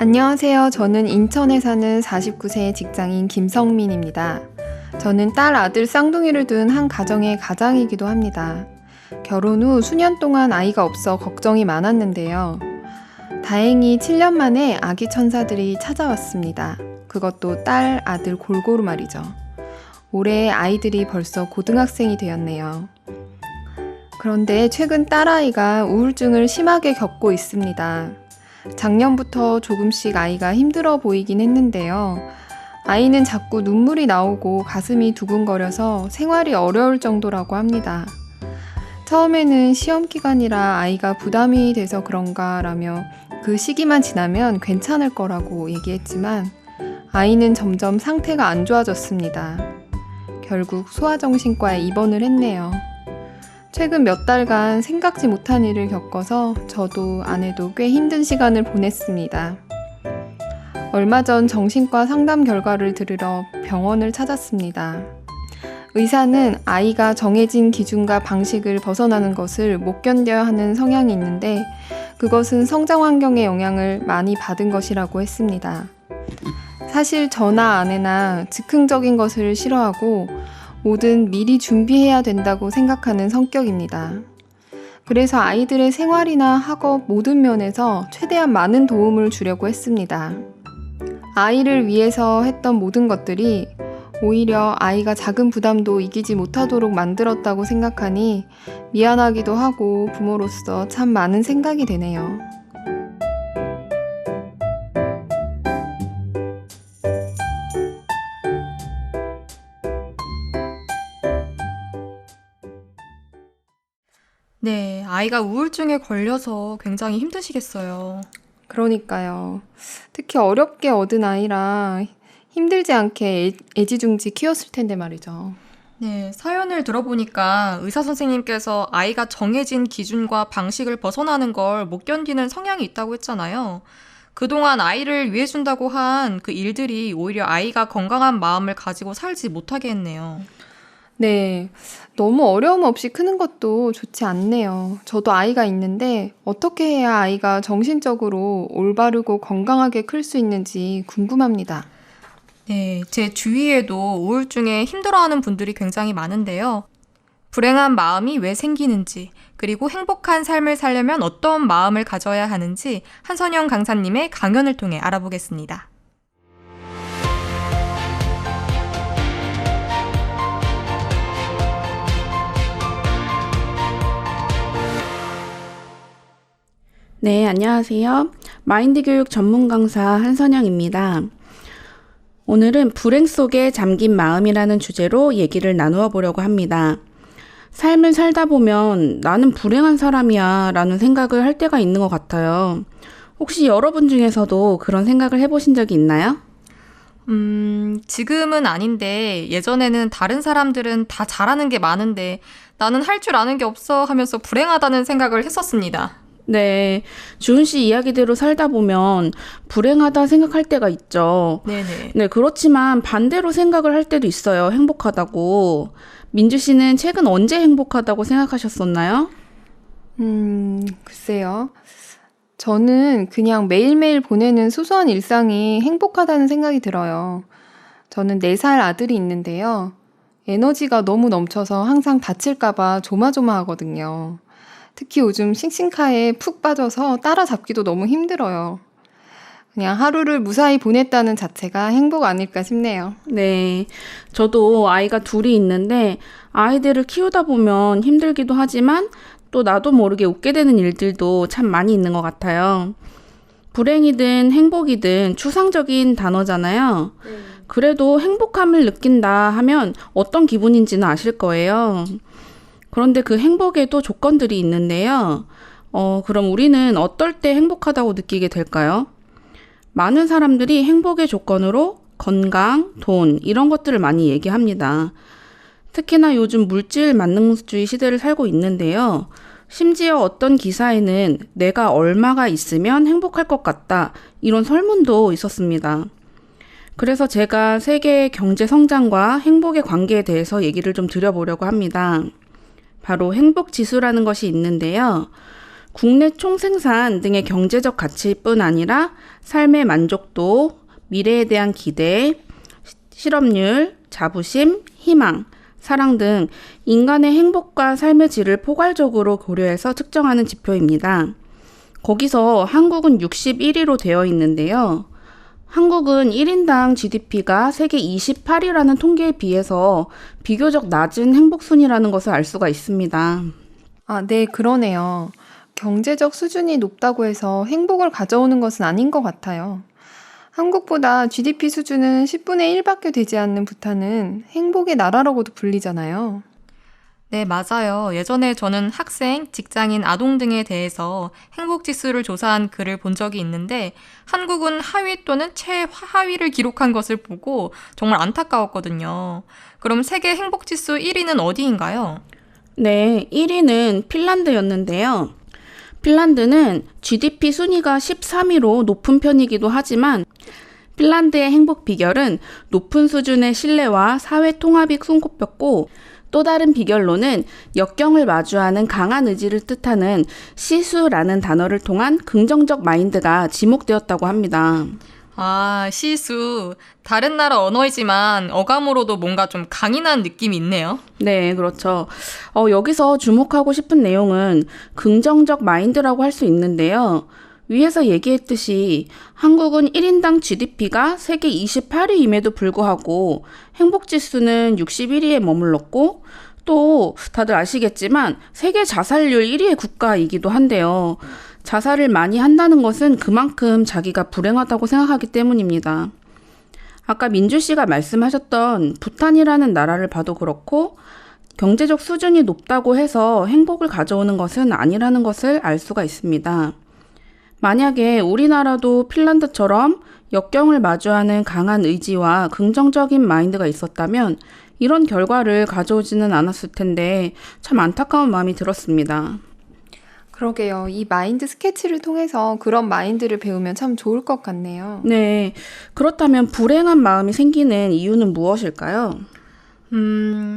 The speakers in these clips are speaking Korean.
안녕하세요. 저는 인천에 사는 49세 직장인 김성민입니다. 저는 딸, 아들 쌍둥이를 둔 한 가정의 가장이기도 합니다. 결혼 후 수년 동안 아이가 없어 걱정이 많았는데요. 다행히 7년 만에 아기 천사들이 찾아왔습니다. 그것도 딸, 아들 골고루 말이죠. 올해 아이들이 벌써 고등학생이 되었네요. 그런데 최근 딸아이가 우울증을 심하게 겪고 있습니다. 작년부터 조금씩 아이가 힘들어 보이긴 했는데요. 아이는 자꾸 눈물이 나오고 가슴이 두근거려서 생활이 어려울 정도라고 합니다. 처음에는 시험 기간이라 아이가 부담이 돼서 그런가 라며 그 시기만 지나면 괜찮을 거라고 얘기했지만 아이는 점점 상태가 안 좋아졌습니다. 결국 소아정신과에 입원을 했네요. 최근 몇 달간 생각지 못한 일을 겪어서 저도 아내도 꽤 힘든 시간을 보냈습니다. 얼마 전 정신과 상담 결과를 들으러 병원을 찾았습니다. 의사는 아이가 정해진 기준과 방식을 벗어나는 것을 못 견뎌야 하는 성향이 있는데 그것은 성장 환경의 영향을 많이 받은 것이라고 했습니다. 사실 저나 아내나 즉흥적인 것을 싫어하고 뭐든 미리 준비해야 된다고 생각하는 성격입니다. 그래서 아이들의 생활이나 학업 모든 면에서 최대한 많은 도움을 주려고 했습니다. 아이를 위해서 했던 모든 것들이 오히려 아이가 작은 부담도 이기지 못하도록 만들었다고 생각하니 미안하기도 하고 부모로서 참 많은 생각이 되네요. 네, 아이가 우울증에 걸려서 굉장히 힘드시겠어요. 그러니까요. 특히 어렵게 얻은 아이라 힘들지 않게 애지중지 키웠을 텐데 말이죠. 네, 사연을 들어보니까 의사 선생님께서 아이가 정해진 기준과 방식을 벗어나는 걸 못 견디는 성향이 있다고 했잖아요. 그동안 아이를 위해준다고 한 그 일들이 오히려 아이가 건강한 마음을 가지고 살지 못하게 했네요. 네, 너무 어려움 없이 크는 것도 좋지 않네요. 저도 아이가 있는데 어떻게 해야 아이가 정신적으로 올바르고 건강하게 클 수 있는지 궁금합니다. 네, 제 주위에도 우울증에 힘들어하는 분들이 굉장히 많은데요. 불행한 마음이 왜 생기는지, 그리고 행복한 삶을 살려면 어떤 마음을 가져야 하는지 한선영 강사님의 강연을 통해 알아보겠습니다. 네, 안녕하세요. 마인드 교육 전문 강사 한선영입니다. 오늘은 불행 속에 잠긴 마음이라는 주제로 얘기를 나누어 보려고 합니다. 삶을 살다 보면 나는 불행한 사람이야 라는 생각을 할 때가 있는 것 같아요. 혹시 여러분 중에서도 그런 생각을 해보신 적이 있나요? 지금은 아닌데 예전에는 다른 사람들은 다 잘하는 게 많은데 나는 할 줄 아는 게 없어 하면서 불행하다는 생각을 했었습니다. 네, 주은 씨 이야기대로 살다 보면 불행하다 생각할 때가 있죠. 네네. 네, 그렇지만 반대로 생각을 할 때도 있어요. 행복하다고. 민주 씨는 최근 언제 행복하다고 생각하셨었나요? 글쎄요. 저는 그냥 매일매일 보내는 소소한 일상이 행복하다는 생각이 들어요. 저는 4살 아들이 있는데요. 에너지가 너무 넘쳐서 항상 다칠까봐 조마조마하거든요. 특히 요즘 싱싱카에 푹 빠져서 따라잡기도 너무 힘들어요. 그냥 하루를 무사히 보냈다는 자체가 행복 아닐까 싶네요. 네, 저도 아이가 둘이 있는데 아이들을 키우다 보면 힘들기도 하지만 또 나도 모르게 웃게 되는 일들도 참 많이 있는 것 같아요. 불행이든 행복이든 추상적인 단어잖아요. 그래도 행복함을 느낀다 하면 어떤 기분인지는 아실 거예요. 그런데 그 행복에도 조건들이 있는데요. 그럼 우리는 어떨 때 행복하다고 느끼게 될까요? 많은 사람들이 행복의 조건으로 건강, 돈 이런 것들을 많이 얘기합니다. 특히나 요즘 물질 만능주의 시대를 살고 있는데요. 심지어 어떤 기사에는 내가 얼마가 있으면 행복할 것 같다 이런 설문도 있었습니다. 그래서 제가 세계의 경제 성장과 행복의 관계에 대해서 얘기를 좀 드려보려고 합니다. 바로 행복지수라는 것이 있는데요. 국내 총생산 등의 경제적 가치뿐 아니라 삶의 만족도, 미래에 대한 기대, 실업률, 자부심, 희망, 사랑 등 인간의 행복과 삶의 질을 포괄적으로 고려해서 측정하는 지표입니다. 거기서 한국은 61위로 되어 있는데요. 한국은 1인당 GDP가 세계 28위라는 통계에 비해서 비교적 낮은 행복순위라는 것을 알 수가 있습니다. 아, 네, 그러네요. 경제적 수준이 높다고 해서 행복을 가져오는 것은 아닌 것 같아요. 한국보다 GDP 수준은 10분의 1밖에 되지 않는 부탄은 행복의 나라라고도 불리잖아요. 네, 맞아요. 예전에 저는 학생, 직장인, 아동 등에 대해서 행복지수를 조사한 글을 본 적이 있는데 한국은 하위 또는 최하위를 기록한 것을 보고 정말 안타까웠거든요. 그럼 세계 행복지수 1위는 어디인가요? 네, 1위는 핀란드였는데요. 핀란드는 GDP 순위가 13위로 높은 편이기도 하지만 핀란드의 행복 비결은 높은 수준의 신뢰와 사회 통합이 손꼽혔고 또 다른 비결로는 역경을 마주하는 강한 의지를 뜻하는 시수라는 단어를 통한 긍정적 마인드가 지목되었다고 합니다. 아, 시수. 다른 나라 언어이지만 어감으로도 뭔가 좀 강인한 느낌이 있네요. 네, 그렇죠. 여기서 주목하고 싶은 내용은 긍정적 마인드라고 할 수 있는데요. 위에서 얘기했듯이 한국은 1인당 GDP가 세계 28위임에도 불구하고 행복지수는 61위에 머물렀고 또 다들 아시겠지만 세계 자살률 1위의 국가이기도 한데요. 자살을 많이 한다는 것은 그만큼 자기가 불행하다고 생각하기 때문입니다. 아까 민주 씨가 말씀하셨던 부탄이라는 나라를 봐도 그렇고 경제적 수준이 높다고 해서 행복을 가져오는 것은 아니라는 것을 알 수가 있습니다. 만약에 우리나라도 핀란드처럼 역경을 마주하는 강한 의지와 긍정적인 마인드가 있었다면 이런 결과를 가져오지는 않았을 텐데 참 안타까운 마음이 들었습니다. 그러게요. 이 마인드 스케치를 통해서 그런 마인드를 배우면 참 좋을 것 같네요. 네, 그렇다면 불행한 마음이 생기는 이유는 무엇일까요?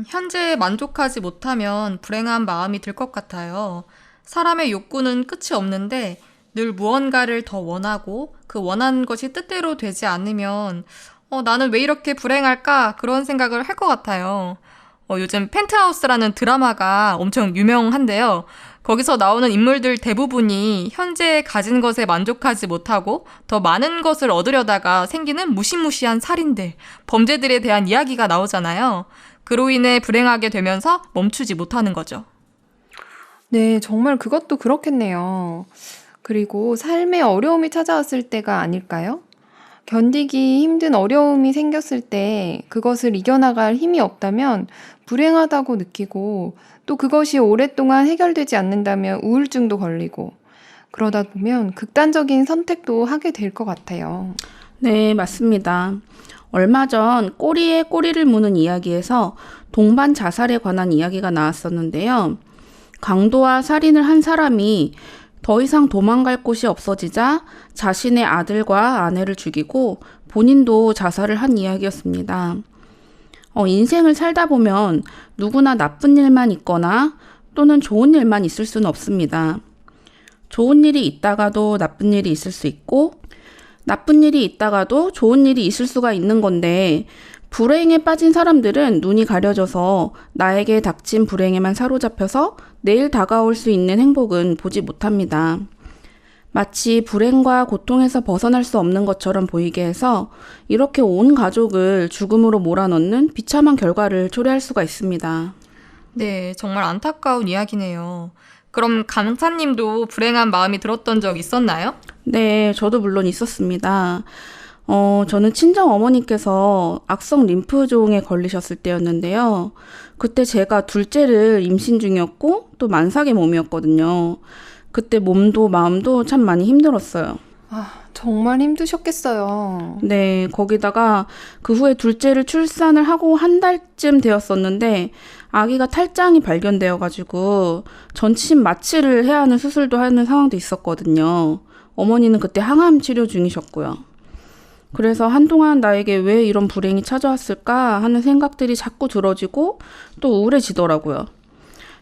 현재에 만족하지 못하면 불행한 마음이 들 것 같아요. 사람의 욕구는 끝이 없는데 늘 무언가를 더 원하고 그 원하는 것이 뜻대로 되지 않으면 나는 왜 이렇게 불행할까? 그런 생각을 할 것 같아요. 요즘 펜트하우스라는 드라마가 엄청 유명한데요. 거기서 나오는 인물들 대부분이 현재 가진 것에 만족하지 못하고 더 많은 것을 얻으려다가 생기는 무시무시한 살인들, 범죄들에 대한 이야기가 나오잖아요. 그로 인해 불행하게 되면서 멈추지 못하는 거죠. 네, 정말 그것도 그렇겠네요. 그리고 삶에 어려움이 찾아왔을 때가 아닐까요? 견디기 힘든 어려움이 생겼을 때 그것을 이겨나갈 힘이 없다면 불행하다고 느끼고 또 그것이 오랫동안 해결되지 않는다면 우울증도 걸리고 그러다 보면 극단적인 선택도 하게 될 것 같아요. 네, 맞습니다. 얼마 전 꼬리에 꼬리를 무는 이야기에서 동반 자살에 관한 이야기가 나왔었는데요. 강도와 살인을 한 사람이 더 이상 도망갈 곳이 없어지자 자신의 아들과 아내를 죽이고 본인도 자살을 한 이야기였습니다. 인생을 살다 보면 누구나 나쁜 일만 있거나 또는 좋은 일만 있을 수는 없습니다. 좋은 일이 있다가도 나쁜 일이 있을 수 있고 나쁜 일이 있다가도 좋은 일이 있을 수가 있는 건데 불행에 빠진 사람들은 눈이 가려져서 나에게 닥친 불행에만 사로잡혀서 내일 다가올 수 있는 행복은 보지 못합니다. 마치 불행과 고통에서 벗어날 수 없는 것처럼 보이게 해서 이렇게 온 가족을 죽음으로 몰아넣는 비참한 결과를 초래할 수가 있습니다. 네, 정말 안타까운 이야기네요. 그럼 강사님도 불행한 마음이 들었던 적 있었나요? 네, 저도 물론 있었습니다. 저는 친정 어머니께서 악성 림프종에 걸리셨을 때였는데요. 그때 제가 둘째를 임신 중이었고 또 만삭의 몸이었거든요. 그때 몸도 마음도 참 많이 힘들었어요. 아, 정말 힘드셨겠어요. 네, 거기다가 그 후에 둘째를 출산을 하고 한 달쯤 되었었는데 아기가 탈장이 발견되어가지고 전신 마취를 해야 하는 수술도 하는 상황도 있었거든요. 어머니는 그때 항암 치료 중이셨고요. 그래서 한동안 나에게 왜 이런 불행이 찾아왔을까 하는 생각들이 자꾸 들어지고 또 우울해지더라고요.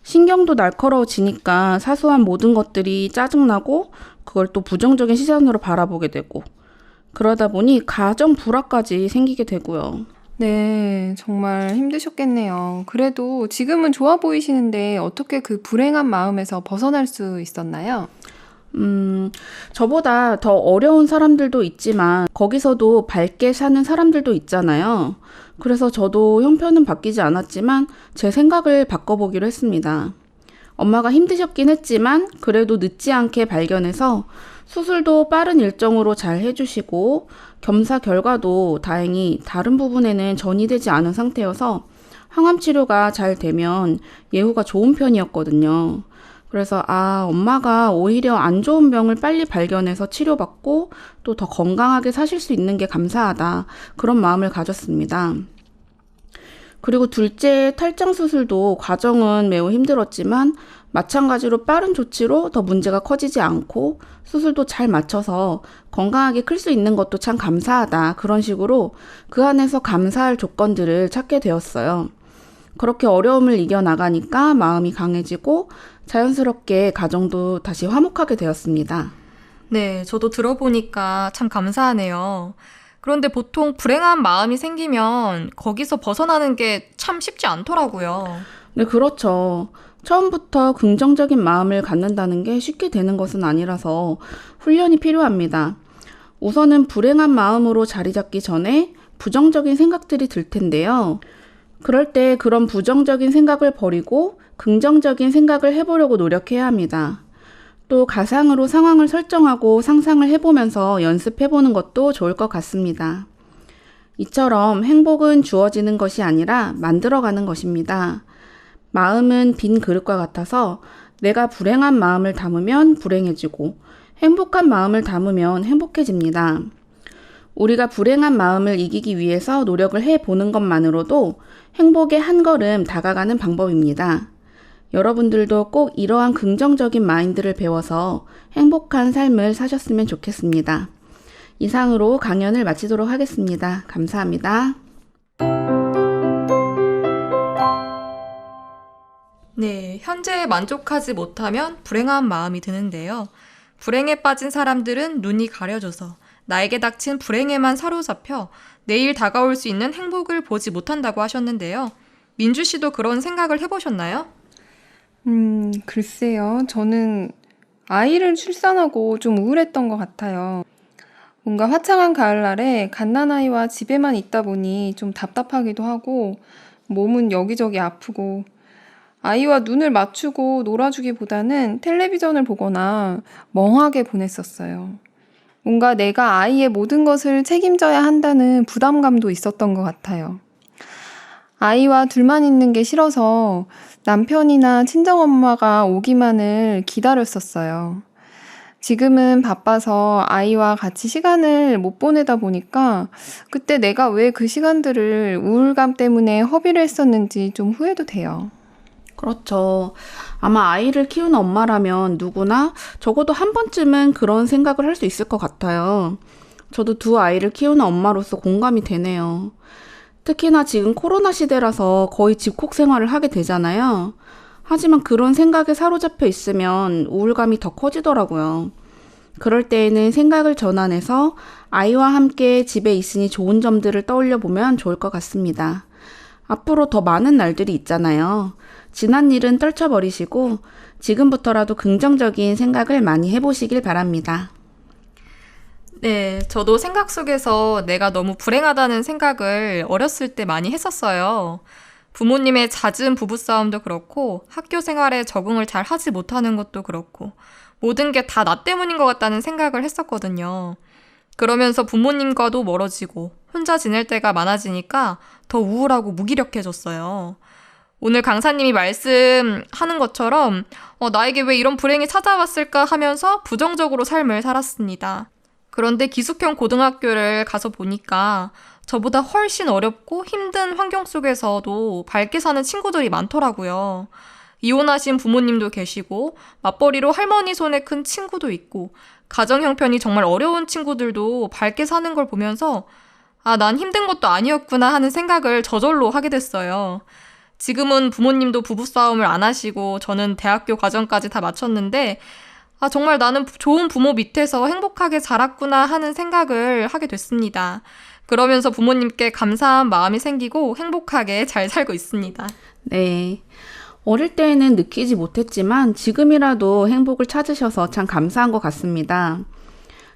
신경도 날카로워지니까 사소한 모든 것들이 짜증나고 그걸 또 부정적인 시선으로 바라보게 되고 그러다 보니 가정 불화까지 생기게 되고요. 네, 정말 힘드셨겠네요. 그래도 지금은 좋아 보이시는데 어떻게 그 불행한 마음에서 벗어날 수 있었나요? 저보다 더 어려운 사람들도 있지만 거기서도 밝게 사는 사람들도 있잖아요. 그래서 저도 형편은 바뀌지 않았지만 제 생각을 바꿔보기로 했습니다. 엄마가 힘드셨긴 했지만 그래도 늦지 않게 발견해서 수술도 빠른 일정으로 잘 해주시고 겸사 결과도 다행히 다른 부분에는 전이되지 않은 상태여서 항암 치료가 잘 되면 예후가 좋은 편이었거든요. 그래서 엄마가 오히려 안 좋은 병을 빨리 발견해서 치료받고 또 더 건강하게 사실 수 있는 게 감사하다. 그런 마음을 가졌습니다. 그리고 둘째 탈장 수술도 과정은 매우 힘들었지만 마찬가지로 빠른 조치로 더 문제가 커지지 않고 수술도 잘 맞춰서 건강하게 클 수 있는 것도 참 감사하다. 그런 식으로 그 안에서 감사할 조건들을 찾게 되었어요. 그렇게 어려움을 이겨나가니까 마음이 강해지고 자연스럽게 가정도 다시 화목하게 되었습니다. 네, 저도 들어보니까 참 감사하네요. 그런데 보통 불행한 마음이 생기면 거기서 벗어나는 게 참 쉽지 않더라고요. 네, 그렇죠. 처음부터 긍정적인 마음을 갖는다는 게 쉽게 되는 것은 아니라서 훈련이 필요합니다. 우선은 불행한 마음으로 자리 잡기 전에 부정적인 생각들이 들 텐데요. 그럴 때 그런 부정적인 생각을 버리고 긍정적인 생각을 해보려고 노력해야 합니다. 또 가상으로 상황을 설정하고 상상을 해보면서 연습해보는 것도 좋을 것 같습니다. 이처럼 행복은 주어지는 것이 아니라 만들어가는 것입니다. 마음은 빈 그릇과 같아서 내가 불행한 마음을 담으면 불행해지고 행복한 마음을 담으면 행복해집니다. 우리가 불행한 마음을 이기기 위해서 노력을 해보는 것만으로도 행복에 한 걸음 다가가는 방법입니다. 여러분들도 꼭 이러한 긍정적인 마인드를 배워서 행복한 삶을 사셨으면 좋겠습니다. 이상으로 강연을 마치도록 하겠습니다. 감사합니다. 네, 현재에 만족하지 못하면 불행한 마음이 드는데요. 불행에 빠진 사람들은 눈이 가려져서 나에게 닥친 불행에만 사로잡혀 내일 다가올 수 있는 행복을 보지 못한다고 하셨는데요. 민주 씨도 그런 생각을 해보셨나요? 글쎄요. 저는 아이를 출산하고 좀 우울했던 것 같아요. 뭔가 화창한 가을날에 갓난아이와 집에만 있다 보니 좀 답답하기도 하고 몸은 여기저기 아프고 아이와 눈을 맞추고 놀아주기보다는 텔레비전을 보거나 멍하게 보냈었어요. 뭔가 내가 아이의 모든 것을 책임져야 한다는 부담감도 있었던 것 같아요. 아이와 둘만 있는 게 싫어서 남편이나 친정엄마가 오기만을 기다렸었어요. 지금은 바빠서 아이와 같이 시간을 못 보내다 보니까 그때 내가 왜 그 시간들을 우울감 때문에 허비를 했었는지 좀 후회도 돼요. 그렇죠. 아마 아이를 키우는 엄마라면 누구나 적어도 한 번쯤은 그런 생각을 할 수 있을 것 같아요. 저도 두 아이를 키우는 엄마로서 공감이 되네요. 특히나 지금 코로나 시대라서 거의 집콕 생활을 하게 되잖아요. 하지만 그런 생각에 사로잡혀 있으면 우울감이 더 커지더라고요. 그럴 때에는 생각을 전환해서 아이와 함께 집에 있으니 좋은 점들을 떠올려 보면 좋을 것 같습니다. 앞으로 더 많은 날들이 있잖아요. 지난 일은 떨쳐버리시고 지금부터라도 긍정적인 생각을 많이 해보시길 바랍니다. 네, 저도 생각 속에서 내가 너무 불행하다는 생각을 어렸을 때 많이 했었어요. 부모님의 잦은 부부싸움도 그렇고 학교 생활에 적응을 잘 하지 못하는 것도 그렇고 모든 게 다 나 때문인 것 같다는 생각을 했었거든요. 그러면서 부모님과도 멀어지고 혼자 지낼 때가 많아지니까 더 우울하고 무기력해졌어요. 오늘 강사님이 말씀하는 것처럼 나에게 왜 이런 불행이 찾아왔을까 하면서 부정적으로 삶을 살았습니다. 그런데 기숙형 고등학교를 가서 보니까 저보다 훨씬 어렵고 힘든 환경 속에서도 밝게 사는 친구들이 많더라고요. 이혼하신 부모님도 계시고 맞벌이로 할머니 손에 큰 친구도 있고 가정 형편이 정말 어려운 친구들도 밝게 사는 걸 보면서 난 힘든 것도 아니었구나 하는 생각을 저절로 하게 됐어요. 지금은 부모님도 부부싸움을 안 하시고 저는 대학교 과정까지 다 마쳤는데 정말 나는 좋은 부모 밑에서 행복하게 자랐구나 하는 생각을 하게 됐습니다. 그러면서 부모님께 감사한 마음이 생기고 행복하게 잘 살고 있습니다. 네. 어릴 때에는 느끼지 못했지만 지금이라도 행복을 찾으셔서 참 감사한 것 같습니다.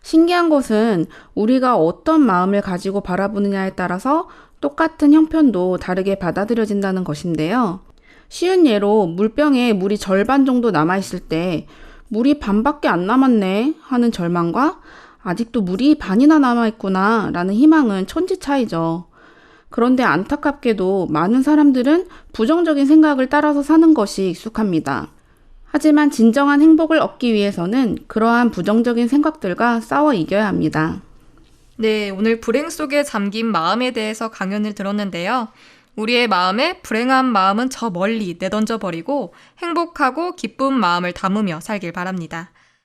신기한 것은 우리가 어떤 마음을 가지고 바라보느냐에 따라서 똑같은 형편도 다르게 받아들여진다는 것인데요. 쉬운 예로 물병에 물이 절반 정도 남아있을 때 물이 반밖에 안 남았네 하는 절망과 아직도 물이 반이나 남아있구나 라는 희망은 천지 차이죠. 그런데 안타깝게도 많은 사람들은 부정적인 생각을 따라서 사는 것이 익숙합니다. 하지만 진정한 행복을 얻기 위해서는 그러한 부정적인 생각들과 싸워 이겨야 합니다. 네, 오늘 불행 속에 잠긴 마음에 대해서 강연을 들었는데요. 우리의 마음에 불행한 마음은 저 멀리 내던져 버리고 행복하고 기쁜 마음을 담으며 살길 바랍니다.